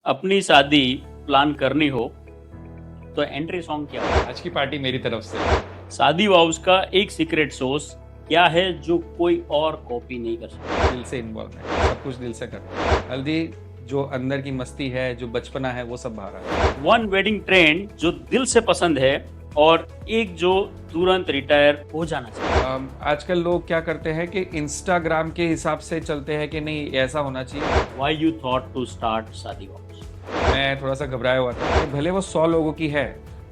अपनी शादी प्लान करनी हो तो एंट्री सॉन्ग क्या हो? आज की पार्टी मेरी तरफ से। शादी वाउस का एक सीक्रेट सोर्स क्या है जो कोई और कॉपी नहीं कर सकता? दिल से इन्वॉल्वमेंट, सब कुछ दिल से करते हैं। हल्दी जो अंदर की मस्ती है, जो बचपना है, वो सब बाहर आ रहा है। वन वेडिंग ट्रेंड जो दिल से पसंद है और एक जो तुरंत रिटायर हो जाना चाहिए। आजकल लोग क्या करते हैं कि इंस्टाग्राम के हिसाब से चलते हैं कि नहीं ऐसा होना चाहिए। Why you thought to start shaadi vows? मैं थोड़ा सा घबराया हुआ था कि भले वो 100 लोगों की है,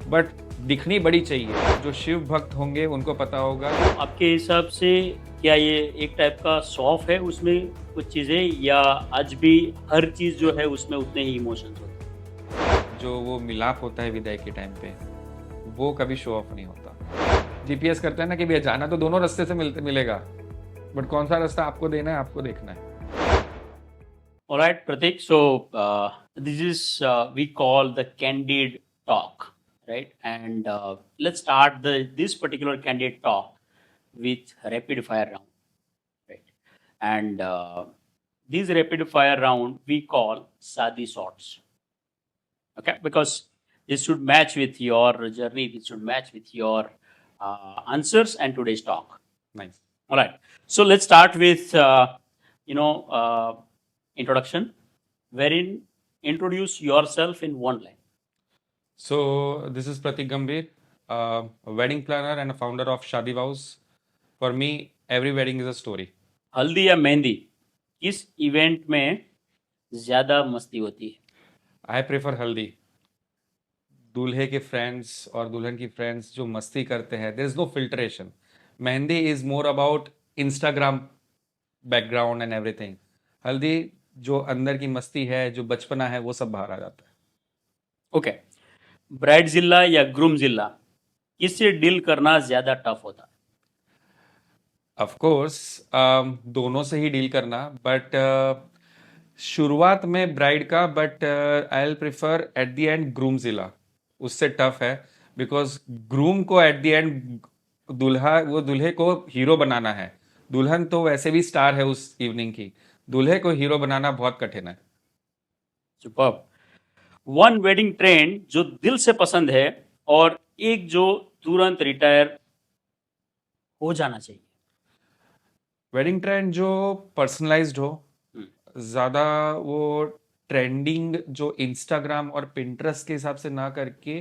बट दिखनी बड़ी चाहिए। जो शिव भक्त होंगे उनको पता होगा। आपके हिसाब से क्या ये एक टाइप का सॉफ्ट है उसमें कुछ चीजें, या आज भी हर चीज जो है उसमें उतने ही इमोशंस होते हैं? जो वो मिलाप होता है विदाई के टाइम पे, वो कभी शो ऑफ नहीं होता। जीपीएस करते हैं ना कि भैया जाना तो दोनों रास्ते से मिलेगा, बट कौन सा रास्ता आपको देना है, आपको देखना है। All right, Pratik. So this is we call the candid talk, right? And let's start this particular candid talk with rapid fire round, right? And this rapid fire round we call Sadi sorts, okay? Because this should match with your journey. This should match with your answers and today's talk. Nice. All right. So let's start with you know uh, introduction, wherein introduce yourself in one line. So this is Pratik Gambhir, a wedding planner and a founder of Shadi Vows. For me, every wedding is a story. हल्दी या मेहंदी, किस event में ज्यादा मस्ती होती है? I prefer हल्दी। दूल्हे के फ्रेंड्स और दुल्हन की फ्रेंड्स जो मस्ती करते हैं, there is no filtration. Mehndi is more about Instagram background and everything. हल्दी जो अंदर की मस्ती है, जो बचपना है, वो सब बाहर आ जाता है। ओके, ब्राइड जिल्ला या ग्रूम जिल्ला, किससे डील करना ज्यादा टफ होता है? ऑफ कोर्स दोनों से ही डील करना, बट शुरुआत में ब्राइड का, but I will prefer at the end groom जिला। उससे टफ है, बिकॉज ग्रूम को एट द एंड दूल्हा, वो दूल्हे को हीरो बनाना है। दुल्हन तो वैसे भी स्टार है उस इवनिंग की, दूल्हे को हीरो बनाना बहुत कठिन है। सुपर्ब। वन वेडिंग ट्रेंड जो दिल से पसंद है और एक जो तुरंत रिटायर हो जाना चाहिए। वेडिंग ट्रेंड जो पर्सनलाइज्ड हो, हम्म, ज़्यादा वो ट्रेंडिंग जो इंस्टाग्राम और पिंटरेस्ट के हिसाब से ना करके,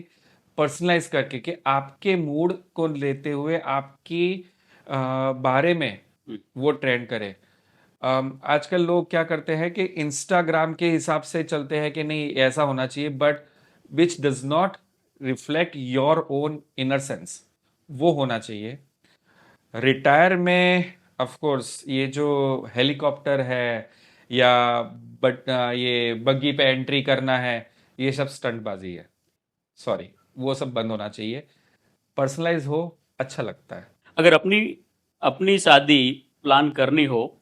पर्सनलाइज करके कि आपके मूड को लेते हुए आपकी बारे में हम्म। वो ट्रेंड करे। आजकल लोग क्या करते हैं कि इंस्टाग्राम के हिसाब से चलते हैं कि नहीं ऐसा होना चाहिए, but which does not reflect your own inner sense, वो होना चाहिए। रिटायर में ऑफ कोर्स ये जो हेलीकॉप्टर है या ये बग्गी पे एंट्री करना है, ये सब स्टंटबाजी है। सॉरी, वो सब बंद होना चाहिए। पर्सनलाइज हो, अच्छा लगता है। अगर अपनी अपनी शादी प्लान करनी हो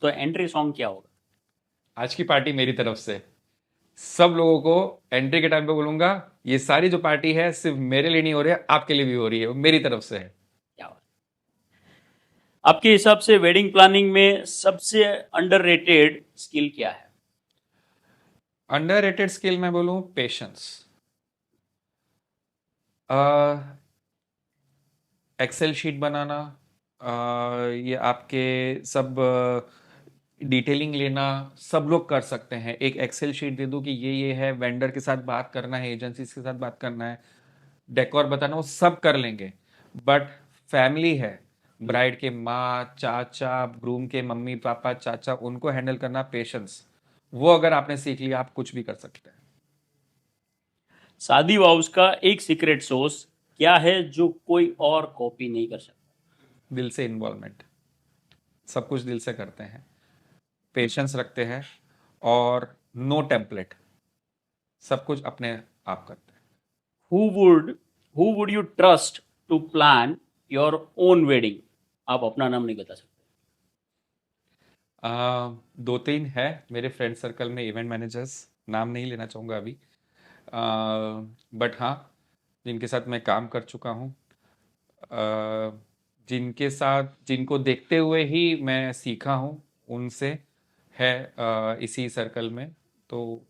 तो एंट्री सॉन्ग क्या होगा? आज की पार्टी मेरी तरफ से। सब लोगों को एंट्री के टाइम पे बोलूंगा, ये सारी जो पार्टी है सिर्फ मेरे लिए नहीं हो रही है, आपके लिए भी हो रही है, वो मेरी तरफ से है। क्या होगा आपके हिसाब से? वेडिंग प्लानिंग में सबसे अंडररेटेड स्किल क्या है? अंडररेटेड स्किल मैं बोलूँ, पेशेंस। एक्सेल शीट बनाना, ये आपके सब डिटेलिंग लेना, सब लोग कर सकते हैं। एक एक्सेल शीट दे दूं कि ये है, वेंडर के साथ बात करना है, एजेंसीज के साथ बात करना है, डेकोर बताना, वो सब कर लेंगे। बट फैमिली है, ब्राइड के माँ चाचा, ग्रूम के मम्मी पापा चाचा, उनको हैंडल करना, पेशेंस, वो अगर आपने सीख लिया, आप कुछ भी कर सकते हैं। शादी वाउस का एक सीक्रेट सोर्स क्या है जो कोई और कॉपी नहीं कर सकता? दिल से इन्वॉल्वमेंट, सब कुछ दिल से करते हैं, पेशेंस रखते हैं, और नो टेम्पलेट, सब कुछ अपने आप करते हैं। Who would who would you trust to plan your own wedding? आप अपना नाम नहीं बता सकते। दो तीन है मेरे फ्रेंड सर्कल में इवेंट मैनेजर्स, नाम नहीं लेना चाहूँगा अभी, बट हाँ, जिनके साथ मैं काम कर चुका हूँ, जिनके साथ, जिनको देखते हुए ही मैं सीखा हूँ, उनसे है इसी सर्कल में। तो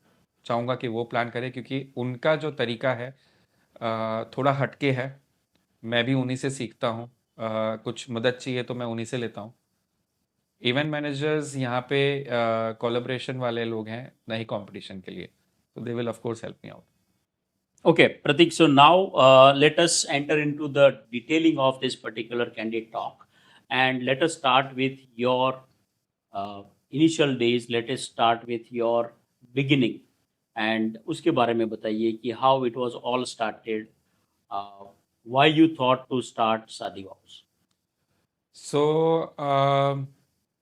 चाहूँगा कि वो प्लान करें, क्योंकि उनका जो तरीका है थोड़ा हटके है। मैं भी उन्हीं से सीखता हूँ। कुछ मदद चाहिए तो मैं उन्हीं से लेता हूँ। इवेंट मैनेजर्स यहाँ पे कोलैबोरेशन वाले लोग हैं, नहीं कंपटीशन के लिए, तो they will of course help me out. Okay, Pratik. So now let us enter into the detailing of this particular candid talk, and let us start with your uh, initial days. Let us start with your beginning, and उसके बारे में बताइए कि how it was all started, uh, why you thought to start Sadi Vows. So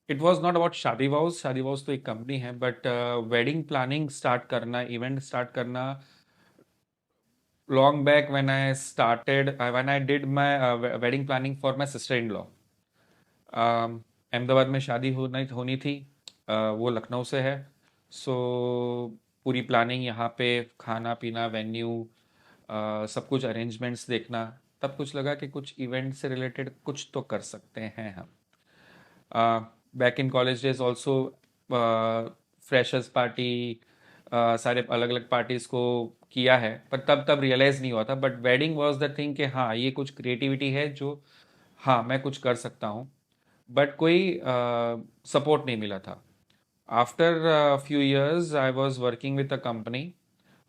it was not about शादी vows. शादी vows तो एक company है, बट वेडिंग प्लानिंग स्टार्ट करना, इवेंट स्टार्ट करना long back when I started, when I did my wedding planning for my sister-in-law. Ahmedabad में शादी होनी होनी थी। वो लखनऊ से है। सो पूरी प्लानिंग यहाँ पे, खाना पीना, वेन्यू, सब कुछ अरेंजमेंट्स देखना, तब कुछ लगा कि कुछ इवेंट से रिलेटेड कुछ तो कर सकते हैं हम। Back in college days also freshers party, सारे अलग अलग पार्टीज को किया है, पर तब तब रियलाइज नहीं हुआ था। But wedding was the thing कि हाँ, ये कुछ क्रिएटिविटी है जो हाँ मैं कुछ कर सकता हूँ, बट कोई सपोर्ट नहीं मिला था। After few years I was working with a company,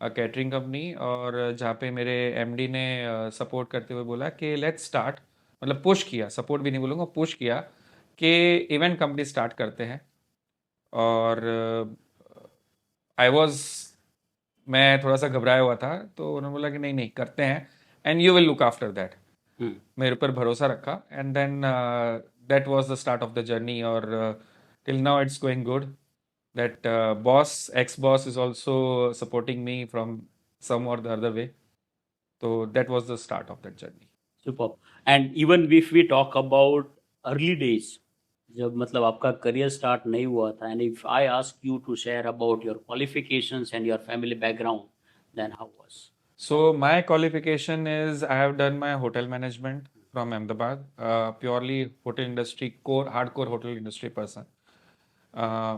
catering company, और जहाँ पे मेरे एमडी ने सपोर्ट करते हुए बोला कि लेट्स स्टार्ट, मतलब पुश किया, सपोर्ट भी नहीं बोलूँगा, पुश किया कि इवेंट कंपनी स्टार्ट करते हैं। और आई वॉज मैं थोड़ा सा घबराया हुआ था, तो उन्होंने बोला कि नहीं नहीं करते हैं, and you will look after that. Hmm. मेरे ऊपर भरोसा रखा, and then that was the start of the journey. और till now it's going good. That boss, ex boss is also supporting me from some or the other way. तो that was the start of that journey. Superb. And even if we talk about early days, जब मतलब आपका career start नहीं हुआ था, and if I ask you to share about your qualifications and your family background, then how was? So my qualification is I have done my hotel management from Ahmedabad, purely hotel industry, core hardcore hotel industry person. Uh,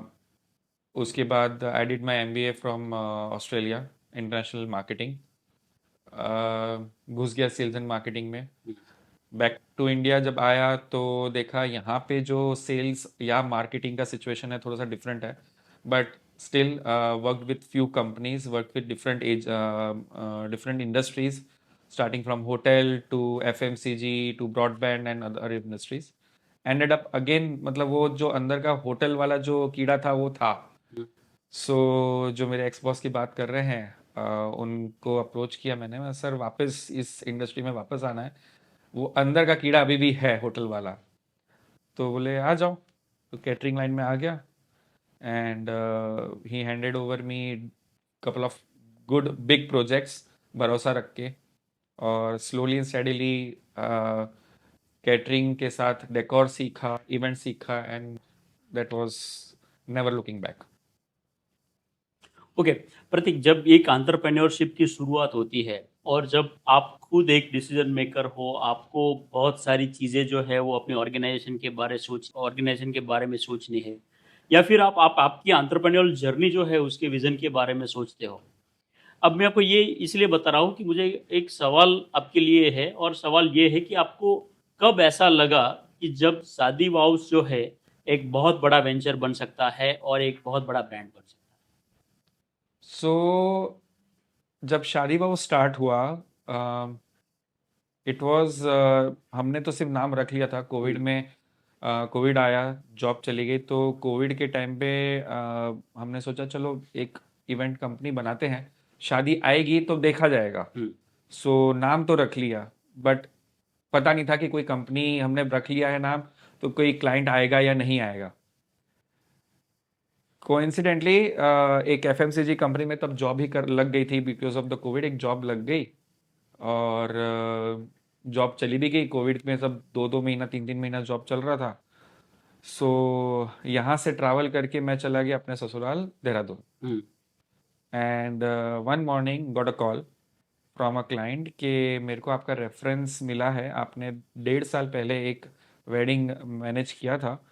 उसके बाद I did my MBA from Australia, international marketing. घुस गया sales and marketing में। Back to India जब आया तो देखा यहाँ पे जो सेल्स या मार्केटिंग का सिचुएशन है थोड़ा सा डिफरेंट है, but still worked with few companies, work with different age, different industries, starting from hotel to FMCG to broadband and other industries. Ended up again, मतलब वो जो अंदर का होटल वाला जो कीड़ा था वो था। सो जो मेरे एक्स बॉस की बात कर रहे हैं, उनको अप्रोच किया मैंने, सर वापस इस इंडस्ट्री में वापस आना है, वो अंदर का कीड़ा अभी भी है होटल वाला। तो बोले आ जाओ। तो कैटरिंग लाइन में आ गया, and he handed over me couple of good big projects, भरोसा रख के। और स्लोली एंड स्टेडीली कैटरिंग के साथ डेकोर सीखा, इवेंट सीखा, and that was never looking back. Okay, Prateek, जब एक एंटरप्रेन्योरशिप की शुरुआत होती है और जब आप खुद एक डिसीजन मेकर हो, आपको बहुत सारी चीज़ें जो है वो अपने ऑर्गेनाइजेशन के बारे में सोचनी है, या फिर आप आपकी एंटरप्रेन्योरल जर्नी जो है उसके विजन के बारे में सोचते हो। अब मैं आपको ये इसलिए बता रहा हूँ कि मुझे एक सवाल आपके लिए है, और सवाल ये है कि आपको कब ऐसा लगा कि जब शादी वाउस जो है एक बहुत बड़ा वेंचर बन सकता है और एक बहुत बड़ा ब्रांड बन सकता सो जब शादी वो स्टार्ट हुआ, इट वाज, हमने तो सिर्फ नाम रख लिया था। कोविड है। में कोविड आया, जॉब चली गई, तो कोविड के टाइम पे हमने सोचा चलो एक इवेंट कंपनी बनाते हैं, शादी आएगी तो देखा जाएगा। हम्म। सो नाम तो रख लिया, बट पता नहीं था कि कोई कंपनी, हमने रख लिया है नाम, तो कोई क्लाइंट आएगा या नहीं आएगा। कोइंसिडेंटली एक FMCG कंपनी में तब जॉब ही कर लग गई थी, बिकॉज ऑफ द कोविड एक जॉब लग गई। और जॉब चली भी गई कोविड में, सब 2-2 महीना, 3-3 महीना जॉब चल रहा था। सो यहाँ से ट्रैवल करके मैं चला गया अपने ससुराल Dehradun, hmm. And one morning got a call from a client कि मेरे को आपका रेफरेंस मिला है, आपने 1.5 साल पहले एक वेडिंग मैनेज किया था,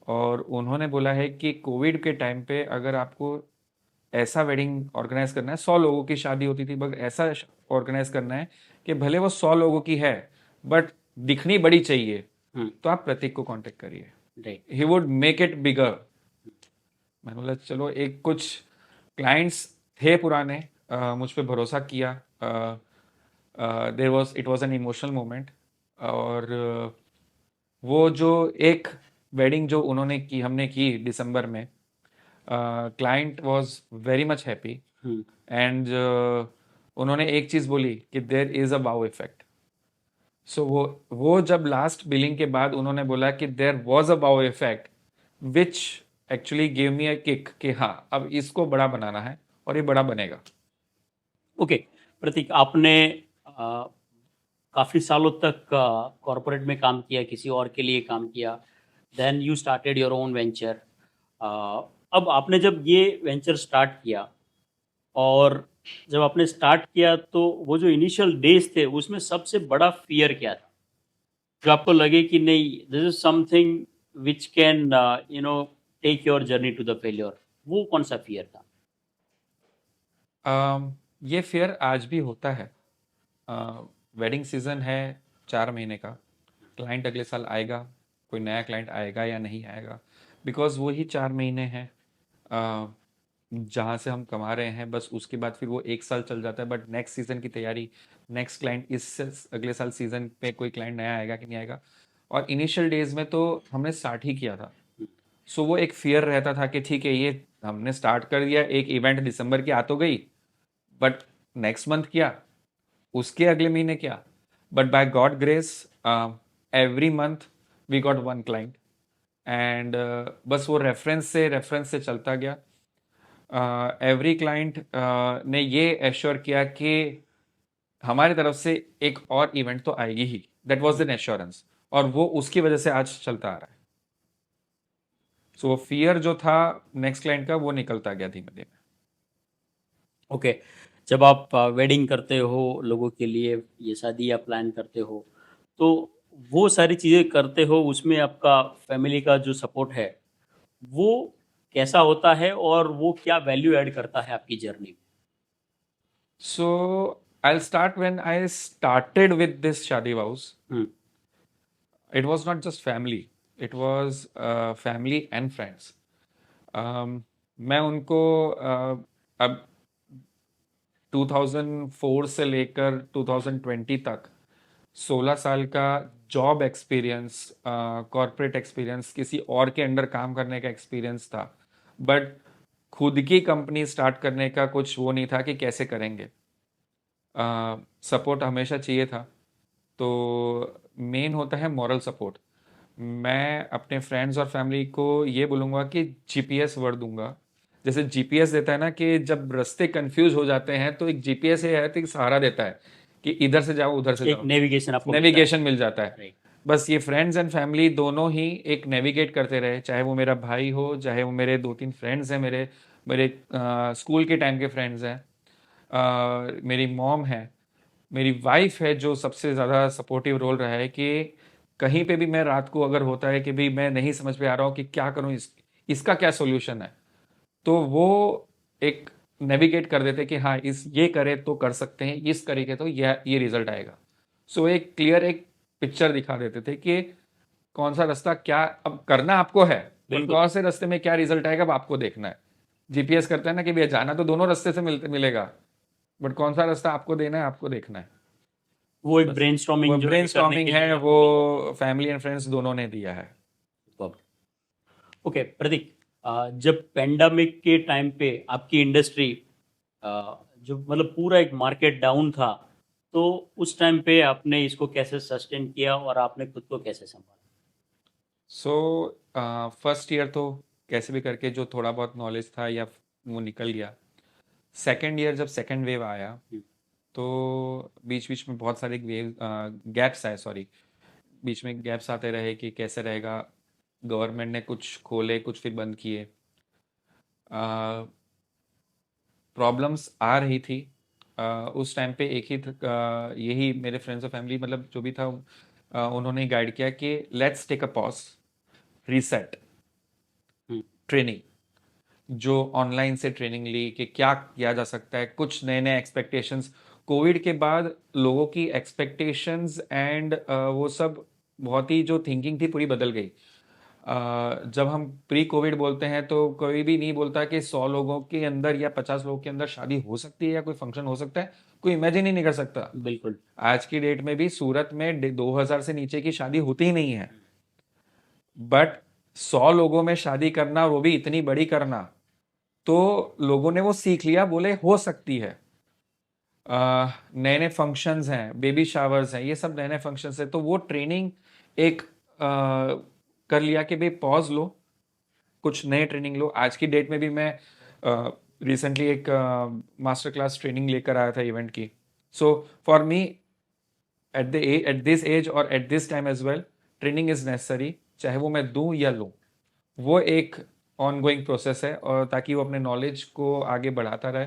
और उन्होंने बोला है कि कोविड के टाइम पे अगर आपको ऐसा वेडिंग ऑर्गेनाइज करना है, 100 लोगों की शादी होती थी, बट ऐसा ऑर्गेनाइज करना है कि भले वो 100 लोगों की है बट दिखनी बड़ी चाहिए, तो आप प्रतीक को कांटेक्ट करिए, right. He would make it bigger. मैंने बोला चलो, एक कुछ क्लाइंट्स थे पुराने, मुझ पे भरोसा किया, there was it was an emotional moment. और वो जो एक वेडिंग जो उन्होंने की, हमने की दिसंबर में, client was very much happy. And उन्होंने एक चीज़ बोली कि there is a wow effect. So वो जब लास्ट बिलिंग के बाद उन्होंने बोला कि there was a wow effect, which actually give me a kick कि हाँ, अब इसको बड़ा बनाना है और ये बड़ा बनेगा। ओके प्रतीक, आपने काफ़ी सालों तक कॉरपोरेट में काम किया, किसी और के लिए काम किया, then you started your own venture. अब आपने जब ये वेंचर स्टार्ट किया, और जब आपने स्टार्ट किया तो वो जो इनिशियल डेज थे उसमें सबसे बड़ा फियर क्या था, जो आपको लगे कि नहीं this is something which can take your journey to the failure, वो कौन सा फियर था? ये फेयर आज भी होता है। वेडिंग सीजन है 4 महीने का, क्लाइंट अगले साल आएगा, कोई नया क्लाइंट आएगा या नहीं आएगा, बिकॉज वो ही 4 महीने हैं जहाँ से हम कमा रहे हैं, बस उसके बाद फिर वो 1 साल चल जाता है। बट नेक्स्ट सीजन की तैयारी, नेक्स्ट क्लाइंट, इस अगले साल सीजन पे कोई क्लाइंट नया आएगा कि नहीं आएगा। और इनिशियल डेज में तो हमने स्टार्ट ही किया था, सो वो एक फियर रहता था कि ठीक है, ये हमने स्टार्ट कर दिया, एक इवेंट दिसंबर की आ तो गई, बट नेक्स्ट मंथ क्या, उसके अगले महीने क्या। But by God grace every month we got one client, and बस वो रेफरेंस से चलता गया। एवरी क्लाइंट ने ये एश्योर किया कि हमारी तरफ से एक और इवेंट तो आएगी ही, दैट वाज एन एश्योरेंस, और वो उसकी वजह से आज चलता आ रहा है। सो वो फियर जो था नेक्स्ट क्लाइंट का, वो निकलता गया धीमे धीमे। ओके, जब आप वेडिंग करते हो लोगों के लिए, ये शादी या प्लान करते हो, तो वो सारी चीज़ें करते हो, उसमें आपका फैमिली का जो सपोर्ट है वो कैसा होता है, और वो क्या वैल्यू ऐड करता है आपकी जर्नी में? So I'll start when I started with this Shadi Vows. Hmm. It was not just family, it was family and friends. मैं उनको अब 2004 से लेकर 2020 तक 16 साल का जॉब एक्सपीरियंस, कॉरपोरेट एक्सपीरियंस, किसी और के अंडर काम करने का एक्सपीरियंस था, बट खुद की कंपनी स्टार्ट करने का कुछ वो नहीं था कि कैसे करेंगे। सपोर्ट हमेशा चाहिए था। तो मेन होता है मॉरल सपोर्ट। मैं अपने फ्रेंड्स और फैमिली को ये बोलूँगा कि जीपीएस वर्ड दूंगा। जैसे जीपीएस देता है ना, कि जब रास्ते कंफ्यूज हो जाते हैं तो एक जीपीएस ये है तो एक सहारा देता है कि इधर से जाओ उधर से एक जाओ, नेविगेशन आपको मिलता है। नेविगेशन मिल जाता है। राइट। बस ये फ्रेंड्स एंड फैमिली दोनों ही एक नेविगेट करते रहे, चाहे वो मेरा भाई हो, चाहे वो मेरे 2-3 फ्रेंड्स हैं, मेरे मेरे स्कूल के टाइम के फ्रेंड्स हैं, मेरी मॉम है, मेरी वाइफ है, जो सबसे ज़्यादा सपोर्टिव रोल रहा है कि कहीं पे भी मैं रात को अगर होता है कि भाई मैं नहीं समझ में आ रहा हूँ कि क्या करूँ, इसका क्या सोल्यूशन है, तो वो एक नेविगेट कर देते कि हाँ, इस ये करे तो कर सकते हैं, इस करेंगे तो ये रिजल्ट आएगा। सो एक क्लियर एक पिक्चर दिखा देते थे कि कौन सा रास्ता क्या अब करना आपको है, कौन बिल्कुल। कौन से रास्ते में क्या रिजल्ट आएगा अब आपको देखना है। जीपीएस करता है ना कि भैया जाना तो दोनों रास्ते से मिलेगा, बट कौन सा रास्ता आपको देना है, आपको देखना है। वो एक बस वो ब्रेनस्टॉर्मिंग जो है करने ब्रेनस्टॉर्मिंग के है, लिए वो आपको मिलता है। फैमिली एंड फ्रेंड्स दोनों ने दिया है। ओके प्रतीक, जब पेंडेमिक के टाइम पे आपकी इंडस्ट्री, जो मतलब पूरा एक मार्केट डाउन था, तो उस टाइम पे आपने इसको कैसे सस्टेन किया और आपने खुद को कैसे संभाला? सो फर्स्ट ईयर तो कैसे भी करके जो थोड़ा बहुत नॉलेज था या वो निकल गया। सेकेंड ईयर जब सेकेंड वेव आया, हम्म। तो बीच बीच में बहुत सारे वेव गैप्स आए, सॉरी, बीच में गैप्स आते रहे कि कैसे रहेगा। गवर्नमेंट ने कुछ खोले, कुछ फिर बंद किए, प्रॉब्लम्स आ रही थी। उस टाइम पे एक ही यही मेरे फ्रेंड्स और फैमिली, मतलब जो भी था, उन्होंने गाइड किया कि let's take a pause, reset, hmm. Training. जो ऑनलाइन से ट्रेनिंग ली कि क्या किया जा सकता है, कुछ नए नए एक्सपेक्टेशंस। कोविड के बाद लोगों की एक्सपेक्टेशंस एंड वो सब बहुत ही जो थिंकिंग थी पूरी बदल गई। जब हम प्री कोविड बोलते हैं तो कोई भी नहीं बोलता कि 100 लोगों के अंदर या 50 लोगों के अंदर शादी हो सकती है या कोई फंक्शन हो सकता है, कोई इमेजिन ही नहीं कर सकता। बिल्कुल। आज की डेट में भी सूरत में 2000 से नीचे की शादी होती ही नहीं है, बट 100 लोगों में शादी करना, वो भी इतनी बड़ी करना, तो लोगों ने वो सीख लिया, बोले हो सकती है। नए नए फंक्शंस हैं, बेबी शावर्स हैं, ये सब नए नए फंक्शंस हैं, तो वो ट्रेनिंग एक कर लिया कि भाई पॉज लो, कुछ नए ट्रेनिंग लो। आज की डेट में भी मैं रिसेंटली एक मास्टर क्लास ट्रेनिंग लेकर आया था इवेंट की। So for me at this age or at this time age well, training is necessary, चाहे वो मैं दूं या लूं। वो एक ऑन गोइंग प्रोसेस है, और ताकि वो अपने नॉलेज को आगे बढ़ाता रहे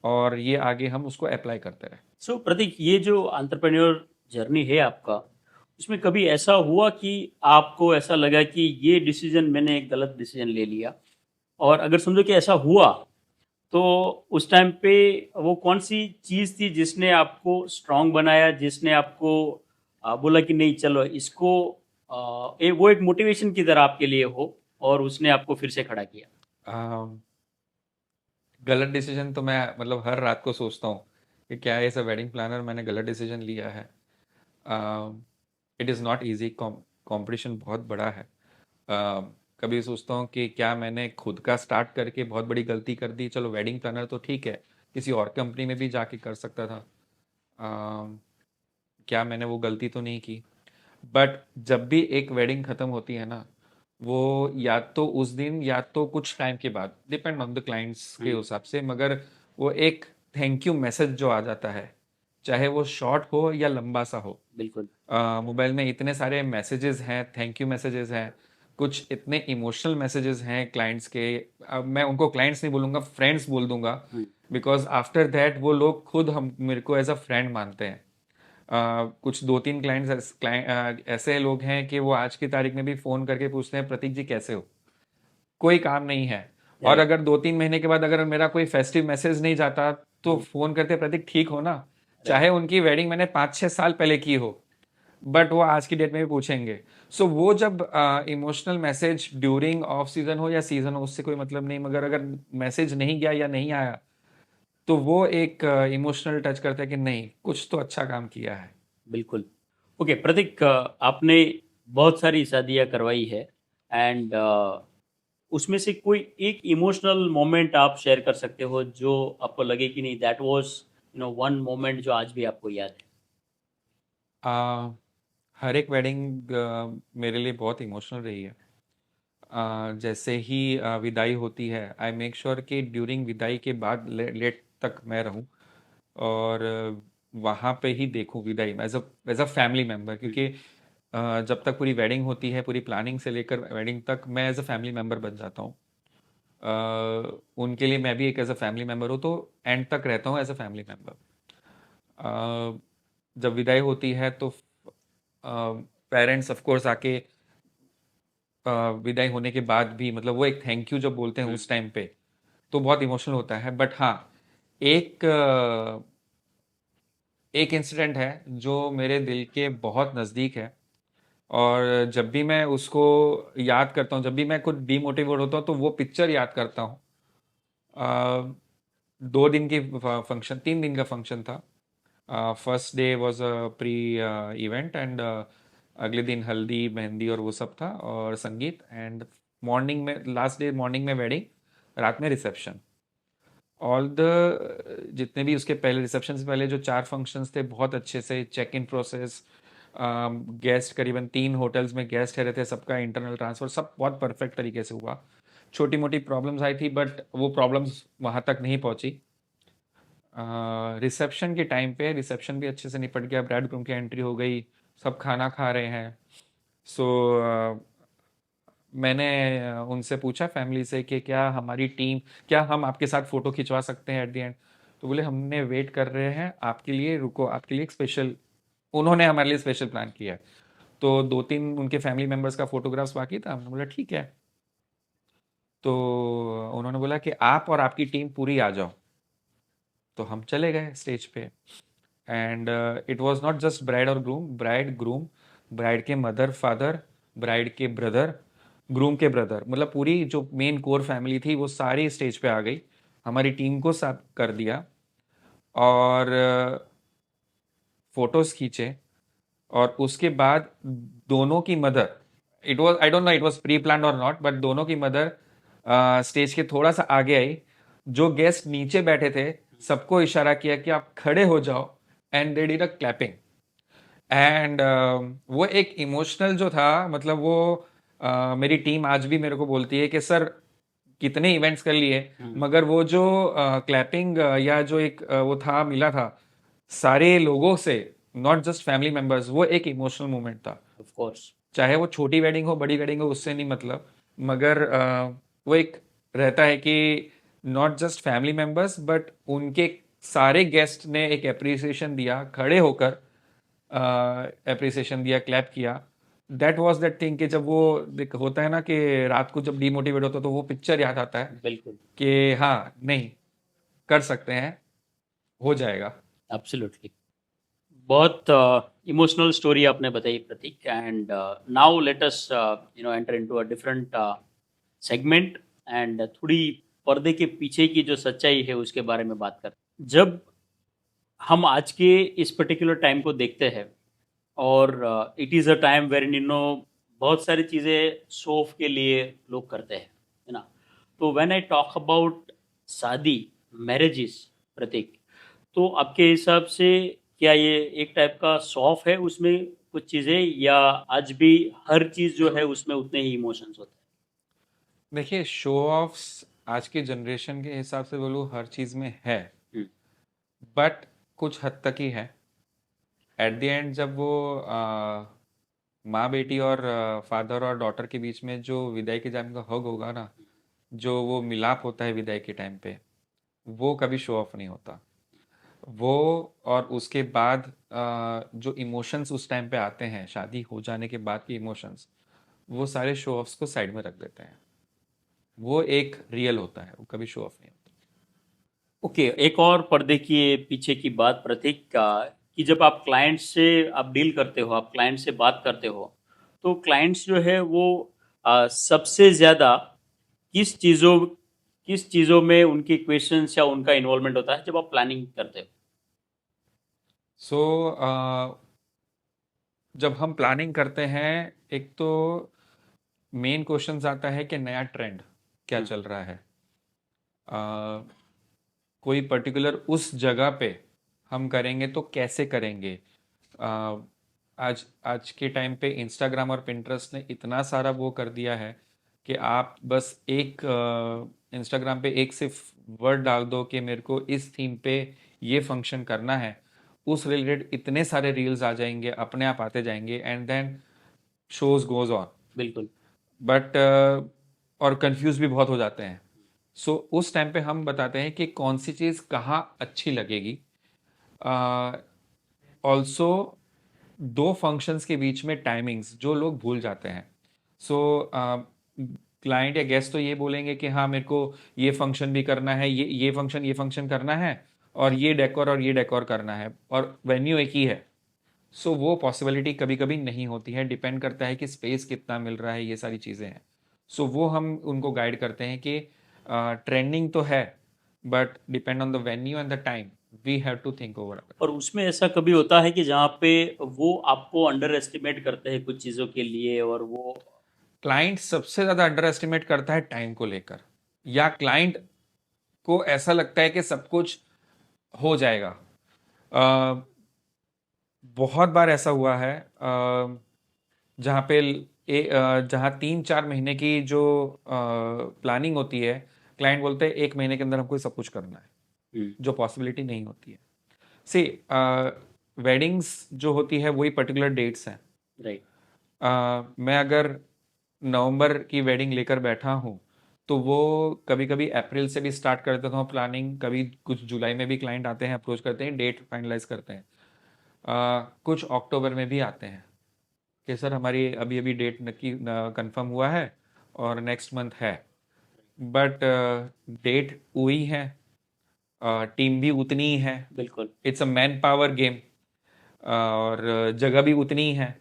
और ये आगे हम उसको अप्लाई करते रहे। सो प्रतीक, ये जो एंटरप्रेन्योर जर्नी है आपका, उसमें कभी ऐसा हुआ कि आपको ऐसा लगा कि ये डिसीजन मैंने एक गलत डिसीजन ले लिया? और अगर समझो कि ऐसा हुआ, तो उस टाइम पे वो कौन सी चीज़ थी जिसने आपको स्ट्रांग बनाया, जिसने आपको बोला कि नहीं चलो इसको, वो एक मोटिवेशन की तरह आपके लिए हो, और उसने आपको फिर से खड़ा किया? अम, गलत डिसीजन तो मैं मतलब हर रात को सोचता हूँ कि क्या एज अ वेडिंग प्लानर मैंने गलत डिसीजन लिया है। It is not easy, competition बहुत बड़ा है। कभी सोचता हूँ कि क्या मैंने खुद का स्टार्ट करके बहुत बड़ी गलती कर दी। चलो वेडिंग प्लानर तो ठीक है, किसी और कंपनी में भी जाके कर सकता था। अम, क्या मैंने वो गलती तो नहीं की। बट जब भी एक वेडिंग ख़त्म होती है ना, वो या तो उस दिन या तो कुछ टाइम के बाद, डिपेंड ऑन द क्लाइंट्स के हम्म। हिसाब से, मगर वो एक थैंक यू मैसेज जो आ जाता है, चाहे वो शॉर्ट हो या लंबा सा हो। बिल्कुल। मोबाइल में इतने सारे मैसेजेस हैं, थैंक यू मैसेजेस हैं, कुछ इतने इमोशनल मैसेजेस हैं क्लाइंट्स के। अब मैं उनको क्लाइंट्स नहीं बोलूँगा, फ्रेंड्स बोल दूंगा, हम्म। बिकॉज आफ्टर दैट वो लोग खुद हम मेरे को एज अ फ्रेंड मानते हैं। कुछ दो तीन क्लाइंट्स ऐसे लोग हैं कि वो आज की तारीख में भी फ़ोन करके पूछते हैं प्रतीक जी कैसे हो, कोई काम नहीं है। और राइट। अगर 2-3 महीने के बाद अगर मेरा कोई फेस्टिव मैसेज नहीं जाता, तो फ़ोन करते प्रतीक ठीक हो ना। राइट। चाहे उनकी वेडिंग मैंने 5-6 साल पहले की हो, बट वो आज की डेट में भी पूछेंगे। सो वो जब emotional message during off season हो या सीजन हो, उससे कोई मतलब नहीं, मगर अगर मैसेज नहीं गया या नहीं आया, तो वो एक इमोशनल टच करता है कि नहीं, कुछ तो अच्छा काम किया है। बिल्कुल। ओके प्रतीक, आपने बहुत सारी शादियाँ करवाई है, एंड उसमें से कोई एक इमोशनल मोमेंट आप शेयर कर सकते हो जो आपको लगे कि नहीं, दैट वाज वन मोमेंट जो आज भी आपको याद है? आ, हर एक वेडिंग मेरे लिए बहुत इमोशनल रही है। जैसे ही विदाई होती है, आई मेक श्योर कि ड्यूरिंग विदाई के बाद लेट तक मैं रहूं, और वहाँ पे ही देखूं विदाई एज अ फैमिली मेम्बर, हम्म। क्योंकि जब तक पूरी वेडिंग होती है, पूरी प्लानिंग से लेकर वेडिंग तक मैं एज अ फैमिली मेम्बर बन जाता हूँ। उनके लिए मैं भी एक एज अ फैमिली मेम्बर हूँ, तो एंड तक रहता हूँ एज अ फैमिली मेम्बर। जब विदाई होती है तो पेरेंट्स ऑफ कोर्स आके विदाई होने के बाद भी, मतलब वो एक थैंक यू जब बोलते हैं हम्म। उस टाइम पे, तो बहुत इमोशनल होता है। बट हाँ, एक एक इंसिडेंट है जो मेरे दिल के बहुत नज़दीक है, और जब भी मैं उसको याद करता हूँ, जब भी मैं कुछ डीमोटिवेट होता हूँ, तो वो पिक्चर याद करता हूँ। अ, 2 दिन की फंक्शन, 3 दिन का फंक्शन था। First day was a pre event, and अगले दिन हल्दी मेहंदी और वो सब था, और संगीत, एंड मॉर्निंग में, लास्ट डे मॉर्निंग में वेडिंग, रात में रिसेप्शन। ऑल द जितने भी उसके पहले, रिसेप्शन से पहले जो 4 फंक्शंस थे, बहुत अच्छे से चेक इन प्रोसेस, गेस्ट करीबन 3 होटल्स में गेस्ट ठहरे थे, सबका इंटरनल ट्रांसफ़र सब बहुत परफेक्ट तरीके से हुआ। छोटी मोटी प्रॉब्लम्स आई थी, बट वो प्रॉब्लम्स वहाँ तक नहीं पहुँची। रिसेप्शन के टाइम पे रिसेप्शन भी अच्छे से निपट गया, ब्राइड ग्रूम की एंट्री हो गई, सब खाना खा रहे हैं। सो मैंने उनसे पूछा फैमिली से कि क्या हमारी टीम, क्या हम आपके साथ फ़ोटो खिंचवा सकते हैं एट द एंड। तो बोले हमने वेट कर रहे हैं आपके लिए, रुको आपके लिए एक स्पेशल, उन्होंने हमारे लिए स्पेशल प्लान किया है। तो 2-3 उनके फैमिली मेम्बर्स का फोटोग्राफ्स बाकी था, हमने बोला ठीक है। तो उन्होंने बोला कि आप और आपकी टीम पूरी आ जाओ। तो हम चले गए स्टेज पे, and it was not just bride groom, bride के मदर फादर, ब्राइड के ब्रदर, ग्रूम के ब्रदर, मतलब पूरी जो मेन कोर फैमिली थी वो सारी स्टेज पे आ गई। हमारी टीम को सब कर दिया, और फोटोज खींचे। और उसके बाद दोनों की mother, it was, I don't know it was pre plan और नॉट, बट दोनों की मदर स्टेज के थोड़ा सा आगे आई। जो गेस्ट नीचे बैठे थे सबको इशारा किया कि आप खड़े हो जाओ, and they did a clapping. And वो एक इमोशनल जो था, मतलब वो मेरी टीम आज भी मेरे को बोलती है कि सर कितने इवेंट्स कर लिए, मगर वो जो क्लैपिंग या जो एक वो था मिला था सारे लोगों से, नॉट जस्ट फैमिली मेंबर्स, वो एक इमोशनल मोमेंट था। Of course. चाहे वो छोटी वेडिंग हो बड़ी वेडिंग हो उससे नहीं मतलब, मगर वो एक रहता है कि not just family members but उनके सारे गेस्ट ने एक एप्रिसिएशन दिया, खड़े होकर एप्रिसिएशन दिया, क्लैप किया। दैट वाज दैट थिंग कि जब वो होता है ना कि रात को जब डिमोटिवेट होता है तो वो पिक्चर याद आता है बिल्कुल। कि हाँ नहीं, कर सकते हैं, हो जाएगा। एब्सोल्युटली। बहुत इमोशनल स्टोरी आपने बताई Prateek, and now let us enter into a different segment, and थोड़ी पर्दे के पीछे की जो सच्चाई है उसके बारे में बात करते हैं। जब हम आज के इस पर्टिकुलर टाइम को देखते हैं, और it is a time where बहुत सारी चीज़ें शो ऑफ के लिए लोग करते हैं, है ना? तो व्हेन आई टॉक अबाउट शादी, मैरिजेस, प्रतीक, तो आपके हिसाब से क्या ये एक टाइप का शो ऑफ है उसमें कुछ चीज़ें, या आज भी हर चीज़ जो है उसमें उतने ही इमोशंस होते देखिए, शो ऑफ्स आज की जनरेशन के हिसाब से बोलूँ हर चीज़ में है, हैं? बट कुछ हद तक ही है। एट द एंड जब वो माँ बेटी और फादर और डॉटर के बीच में जो विदाई के टाइम का हग होगा ना, जो वो मिलाप होता है विदाई के टाइम पे, वो कभी शो ऑफ नहीं होता। वो, और उसके बाद जो इमोशंस उस टाइम पे आते हैं शादी हो जाने के बाद के इमोशंस, वो सारे शो ऑफ्स को साइड में रख देते हैं। वो एक रियल होता है, वो कभी शो ऑफ नहीं होता। ओके, एक और पर्दे के पीछे की बात प्रतीक का, कि जब आप क्लाइंट से आप डील करते हो, आप क्लाइंट से बात करते हो, तो क्लाइंट्स जो है वो सबसे ज़्यादा किस चीज़ों किस चीज़ों में उनकी क्वेश्चंस या उनका इन्वॉल्वमेंट होता है जब आप प्लानिंग करते हो? सो जब हम प्लानिंग करते हैं, एक तो मेन क्वेश्चंस आता है कि नया ट्रेंड क्या हम्म, चल रहा है। अ, कोई पर्टिकुलर उस जगह पे हम करेंगे तो कैसे करेंगे। अ, आज आज के टाइम पे इंस्टाग्राम और पिंटरेस्ट ने इतना सारा वो कर दिया है कि आप बस एक इंस्टाग्राम पे एक सिर्फ वर्ड डाल दो कि मेरे को इस थीम पे ये फंक्शन करना है, उस रिलेटेड इतने सारे रील्स आ जाएंगे, अपने आप आते जाएंगे, and then shows goes on. बिल्कुल। बट और कंफ्यूज भी बहुत हो जाते हैं। सो उस टाइम पे हम बताते हैं कि कौन सी चीज़ कहाँ अच्छी लगेगी। ऑल्सो दो फंक्शंस के बीच में टाइमिंग्स जो लोग भूल जाते हैं। सो क्लाइंट या गेस्ट तो ये बोलेंगे कि हाँ मेरे को ये फंक्शन भी करना है, ये फंक्शन करना है, और ये डेकोर करना है, और वेन्यू एक ही है। सो वो पॉसिबिलिटी कभी कभी नहीं होती है, डिपेंड करता है कि स्पेस कितना मिल रहा है, ये सारी चीज़ें हैं। सो वो हम उनको गाइड करते हैं कि ट्रेंडिंग तो है, but depend on the venue and the time, we have to think over. और उसमें ऐसा कभी होता है कि जहाँ पे वो आपको अंडर एस्टिमेट करते हैं कुछ चीज़ों के लिए, और वो क्लाइंट सबसे ज़्यादा अंडर एस्टिमेट करता है टाइम को लेकर, या क्लाइंट को ऐसा लगता है कि सब कुछ हो जाएगा। अ, बहुत बार ऐसा हुआ है जहाँ पे जहाँ 3-4 महीने की जो प्लानिंग होती है, क्लाइंट बोलते हैं 1 महीने के अंदर हमको सब कुछ करना है, हम्म, जो पॉसिबिलिटी नहीं होती है। सी, वेडिंग्स जो होती है वही पर्टिकुलर डेट्स हैं। राइट। मैं अगर नवंबर की वेडिंग लेकर बैठा हूँ तो वो कभी कभी अप्रैल से भी स्टार्ट कर देता हूँ प्लानिंग, कभी कुछ जुलाई में भी क्लाइंट आते हैं, अप्रोच करते हैं, डेट फाइनलाइज करते हैं। कुछ अक्टूबर में भी आते हैं कि सर हमारी अभी अभी डेट नक्की कंफर्म हुआ है और नेक्स्ट मंथ है। बट डेट वही है, टीम भी उतनी ही है, बिल्कुल। It's a man power game, और जगह भी उतनी ही है।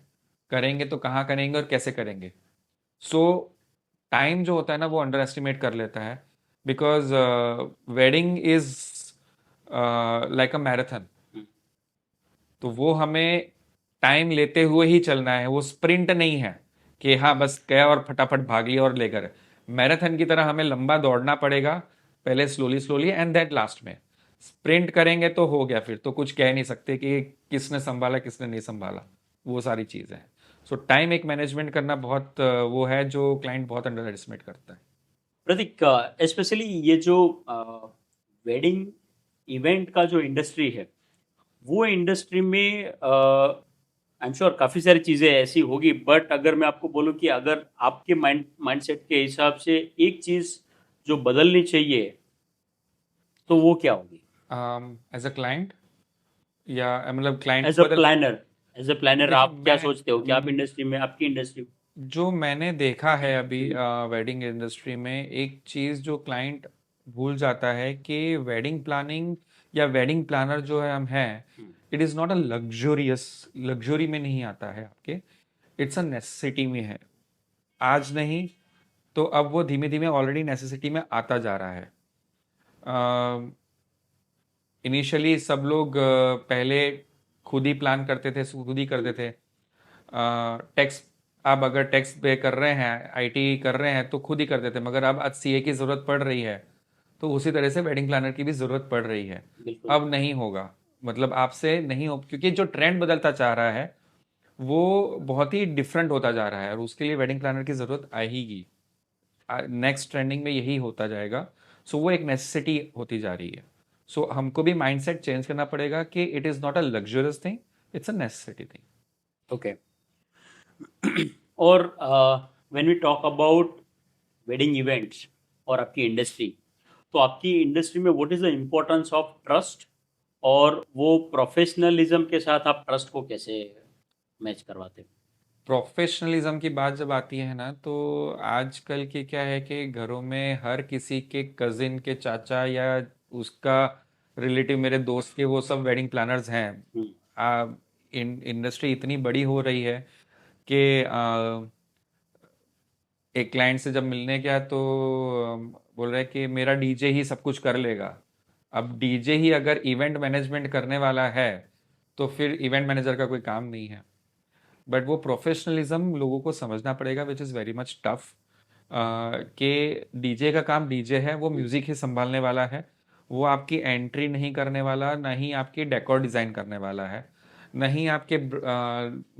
करेंगे तो कहाँ करेंगे और कैसे करेंगे? सो टाइम जो होता है ना वो अंडर एस्टिमेट कर लेता है, because wedding is like a marathon. Hmm, तो वो हमें टाइम लेते हुए ही चलना है, वो स्प्रिंट नहीं है कि हाँ बस गया और फटाफट भाग लिया और लेकर। मैराथन की तरह हमें लंबा दौड़ना पड़ेगा, पहले slowly slowly and that last में स्प्रिंट करेंगे तो हो गया, फिर तो कुछ कह नहीं सकते कि किसने संभाला किसने नहीं संभाला, वो सारी चीज़ें हैं। सो टाइम एक मैनेजमेंट करना बहुत वो है जो क्लाइंट बहुत अंडर एस्टिमेट करता है। प्रतीक, स्पेशली ये जो वेडिंग इवेंट का जो इंडस्ट्री है, वो इंडस्ट्री में आई एम श्योर काफ़ी सारी चीज़ें ऐसी होगी, बट अगर मैं आपको बोलूँ कि अगर आपके माइंडसेट के हिसाब से एक चीज़ जो बदलनी चाहिए, तो वो क्या होगी? एज अ क्लाइंट, या मतलब क्लाइंट एज को अ बदल। प्लानर, एज अ प्लानर देखिए आप क्या मैं सोचते हो कि आप इंडस्ट्री में, आपकी इंडस्ट्री? जो मैंने देखा है अभी वेडिंग इंडस्ट्री में, एक चीज़ जो क्लाइंट भूल जाता है कि वेडिंग प्लानिंग या वेडिंग प्लानर जो है हम हैं, it is not a luxurious, luxury में नहीं आता है आपके, इट्स अ नेसेसिटी में है। आज नहीं तो अब वो धीमे धीमे ऑलरेडी नेसेसिटी में आता जा रहा है। इनिशियली सब लोग पहले खुद ही प्लान करते थे, खुद ही करते थे। टैक्स, आप अगर टैक्स पे कर रहे हैं, आईटी कर रहे हैं तो खुद ही करते थे, मगर अब आज सीए की ज़रूरत पड़ रही है, तो उसी तरह से वेडिंग प्लानर की भी ज़रूरत पड़ रही है। बिल्कुल। अब नहीं होगा, मतलब आपसे नहीं हो, क्योंकि जो ट्रेंड बदलता चाह रहा है वो बहुत ही डिफरेंट होता जा रहा है, और उसके लिए वेडिंग प्लानर की ज़रूरत आएगी। नेक्स्ट ट्रेंडिंग में यही होता जाएगा। सो वो एक नेसेसिटी होती जा रही है। सो हमको भी माइंडसेट चेंज करना पड़ेगा कि it is not a luxurious thing, it's a necessity thing. Okay. और when we talk about wedding events और आपकी इंडस्ट्री, तो आपकी इंडस्ट्री में what is the importance of trust, और वो प्रोफेशनलिज्म के साथ आप ट्रस्ट को कैसे मैच करवाते हैं? प्रोफेशनलिज्म की बात जब आती है ना, तो आजकल के क्या है कि घरों में हर किसी के कजिन के चाचा या उसका रिलेटिव, मेरे दोस्त के, वो सब वेडिंग प्लानर्स हैं। हम्म, इंडस्ट्री इतनी बड़ी हो रही है कि एक क्लाइंट से जब मिलने गया तो बोल रहा है कि मेरा डीजे ही सब कुछ कर लेगा। अब डीजे ही अगर इवेंट मैनेजमेंट करने वाला है तो फिर इवेंट मैनेजर का कोई काम नहीं है। बट वो प्रोफेशनलिज्म लोगों को समझना पड़ेगा, which is very much tough. कि डीजे का काम डीजे है, वो हम्म, म्यूज़िक ही संभालने वाला है, वो आपकी एंट्री नहीं करने वाला, ना ही आपकी डेकोर डिज़ाइन करने वाला है, ना ही आपके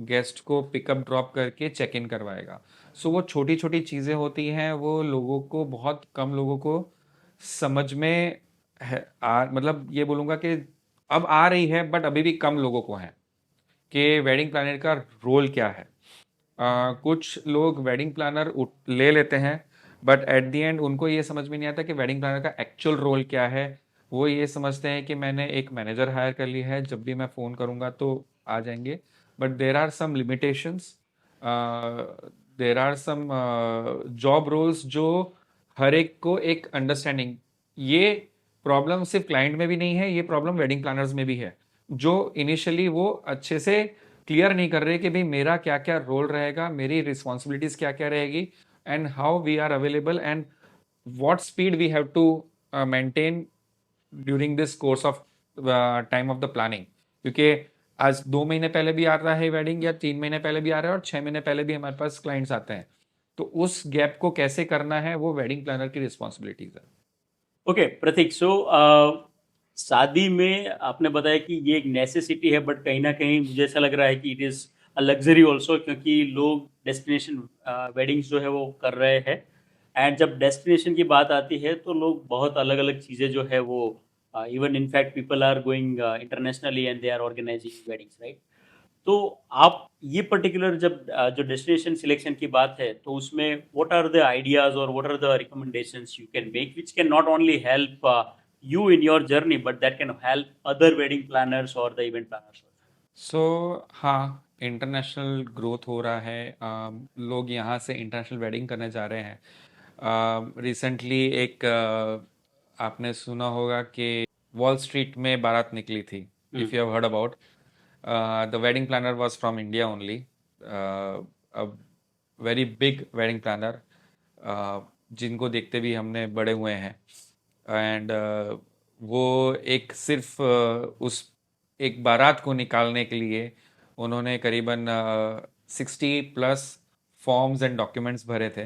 गेस्ट को पिकअप ड्रॉप करके चेक इन करवाएगा। सो वो छोटी छोटी चीज़ें होती हैं, वो लोगों को, बहुत कम लोगों को समझ में है। मतलब ये बोलूँगा कि अब आ रही है, बट अभी भी कम लोगों को है कि वेडिंग प्लानर का रोल क्या है। कुछ लोग वेडिंग प्लानर ले लेते हैं, बट एट द एंड उनको ये समझ में नहीं आता कि वेडिंग प्लानर का एक्चुअल रोल क्या है। वो ये समझते हैं कि मैंने एक मैनेजर हायर कर लिया है, जब भी मैं फ़ोन करूँगा तो आ जाएंगे। But there are some limitations, there are some job roles जो हर एक को एक अंडरस्टैंडिंग, ये प्रॉब्लम सिर्फ क्लाइंट में भी नहीं है, ये प्रॉब्लम वेडिंग प्लानर्स में भी है, जो इनिशियली वो अच्छे से क्लियर नहीं कर रहे कि भाई मेरा क्या क्या रोल रहेगा, मेरी रिस्पॉन्सिबिलिटीज क्या क्या रहेगी, and how we are available, and what speed we have to maintain during this course of time of the planning. क्योंकि आज 2 महीने पहले भी आ रहा है वेडिंग, या 3 महीने पहले भी आ रहा है, और 6 महीने पहले भी हमारे पास क्लाइंट्स आते हैं। तो उस गैप को कैसे करना है वो वेडिंग प्लानर की रिस्पॉन्सिबिलिटीज है। ओके प्रतीक, सो शादी में आपने बताया कि ये एक नेसेसिटी है, बट कहीं ना कहीं मुझे ऐसा लग रहा है कि it is a luxury also, क्योंकि लोग डेस्टिनेशन वेडिंग्स जो है वो कर रहे हैं। एंड जब डेस्टिनेशन की बात आती है तो लोग बहुत अलग अलग चीज़ें जो है वो, even in fact people are going internationally and they are organising weddings, right? तो आप ये पर्टिकुलर जब जो डेस्टिनेशन सिलेक्शन की बात है, तो उसमें व्हाट आर द आइडियाज और what are the recommendations you can make which can not only help you in your journey, but that can help other wedding planners or the event planners? सो हाँ, international growth हो रहा है, लोग यहाँ से international wedding करने जा रहे हैं। रिसेंटली एक आपने सुना होगा कि वॉल स्ट्रीट में बारात निकली थी, if you have heard about. The wedding planner was from India only, a very big wedding planner, जिनको देखते भी हमने बड़े हुए हैं। एंड वो एक सिर्फ उस एक बारात को निकालने के लिए उन्होंने करीबन 60+ फॉर्म्स एंड डॉक्यूमेंट्स भरे थे।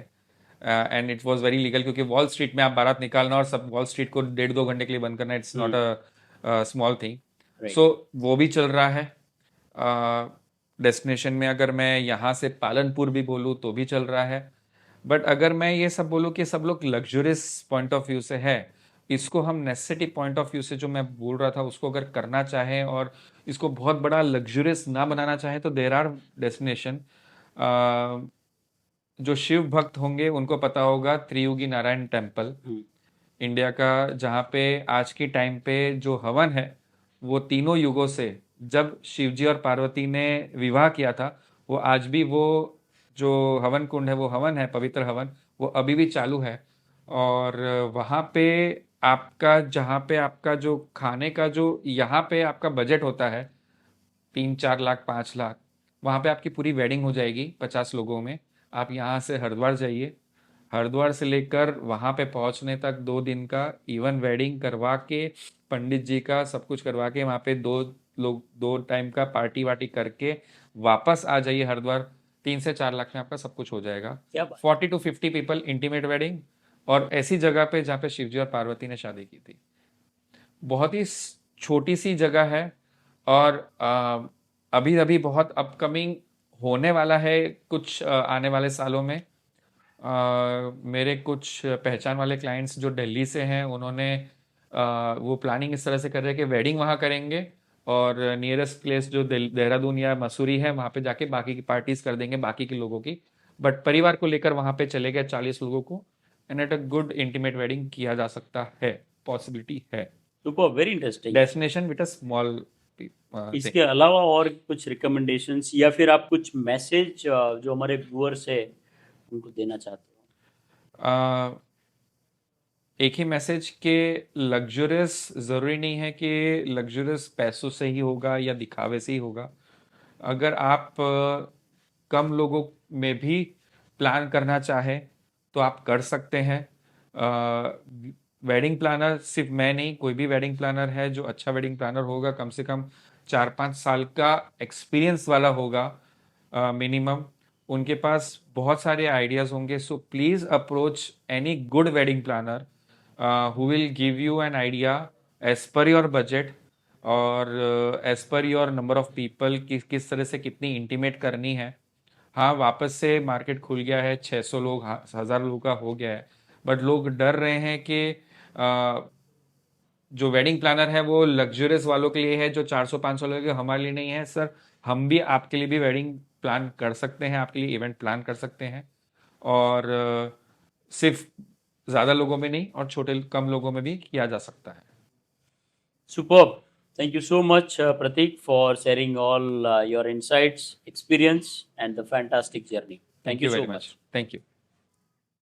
And it was very legal, क्योंकि वॉल स्ट्रीट में आप बारात निकालना और सब वॉल स्ट्रीट को 1.5-2 घंटे के लिए बंद करना, it's not a small thing. Right. सो वो भी चल रहा है। डेस्टिनेशन में अगर मैं यहाँ से पालनपुर भी बोलूँ तो भी चल रहा है। बट अगर मैं ये सब बोलूँ कि सब लोग लग्जरियस पॉइंट ऑफ व्यू से है, इसको हम नेसेसिटी पॉइंट ऑफ व्यू से जो मैं बोल रहा था उसको अगर करना चाहें और इसको बहुत बड़ा लग्जरियस ना बनाना चाहें, तो देर आर डेस्टिनेशन। जो शिव भक्त होंगे उनको पता होगा त्रियुगी नारायण टेम्पल, इंडिया का, जहाँ पे आज की टाइम पे जो हवन है वो तीनों युगों से, जब शिवजी और पार्वती ने विवाह किया था, वो आज भी वो जो हवन कुंड है, वो हवन है, पवित्र हवन, वो अभी भी चालू है। और वहाँ पे आपका, जहाँ पे आपका जो खाने का जो यहाँ पे आपका बजट होता है 3-4 लाख 5 लाख, वहाँ पे आपकी पूरी वेडिंग हो जाएगी 50 लोगों में। आप यहाँ से हरिद्वार जाइए, हरिद्वार से लेकर वहाँ पे पहुँचने तक 2 दिन का इवन वेडिंग करवा के, पंडित जी का सब कुछ करवा के, वहाँ पे 2 लोग 2 टाइम का पार्टी वार्टी करके वापस आ जाइए हरिद्वार। 3 से 4 लाख में आपका सब कुछ हो जाएगा। क्या बात। 40 to 50 पीपल, इंटीमेट वेडिंग, और ऐसी जगह पे जहाँ पे शिवजी और पार्वती ने शादी की थी। बहुत ही छोटी सी जगह है, और अभी अभी बहुत अपकमिंग होने वाला है कुछ आने वाले सालों में। मेरे कुछ पहचान वाले क्लाइंट्स जो दिल्ली से हैं, उन्होंने वो प्लानिंग इस तरह से कर रहे हैं कि वेडिंग वहाँ करेंगे और नियरेस्ट प्लेस जो देहरादून या मसूरी है वहाँ पे जाके बाकी की पार्टीज कर देंगे बाकी के लोगों की। बट परिवार को लेकर वहाँ पे चले गए 40 लोगों को, and at a good intimate wedding किया जा सकता है, पॉसिबिलिटी है। Super, very interesting. Destination with a small इसके अलावा और कुछ रिकमेंडेशंस या फिर आप कुछ मैसेज जो हमारे व्यूअर्स है उनको देना चाहते हो? एक ही मैसेज के लग्जरियस ज़रूरी नहीं है कि लग्जरियस पैसों से ही होगा या दिखावे से ही होगा। अगर आप कम लोगों में भी प्लान करना चाहें तो आप कर सकते हैं। वेडिंग प्लानर सिर्फ मैं नहीं, कोई भी वेडिंग प्लानर है जो अच्छा वेडिंग प्लानर होगा, कम से कम 4-5 साल का एक्सपीरियंस वाला होगा मिनिमम, उनके पास बहुत सारे आइडियाज़ होंगे। So please approach any good wedding planner who will give you an idea as per your budget और as per your number of people, किस तरह से कितनी इंटीमेट करनी है। हाँ, वापस से मार्केट खुल गया है, 600 लोग 1000 लोगों का हो गया है, बट लोग डर रहे हैं कि जो वेडिंग प्लानर है वो लग्जरियस वालों के लिए है, जो 400-500 लोगों के, हमारे लिए नहीं है। सर, हम भी आपके लिए भी वेडिंग प्लान कर सकते हैं, आपके लिए इवेंट प्लान कर सकते हैं, और सिर्फ ज़्यादा लोगों में नहीं और छोटे कम लोगों में भी किया जा सकता है। Superb. Thank you so much, Pratik, for sharing all your insights, experience, and the fantastic journey. Thank you very so much. much. Thank you.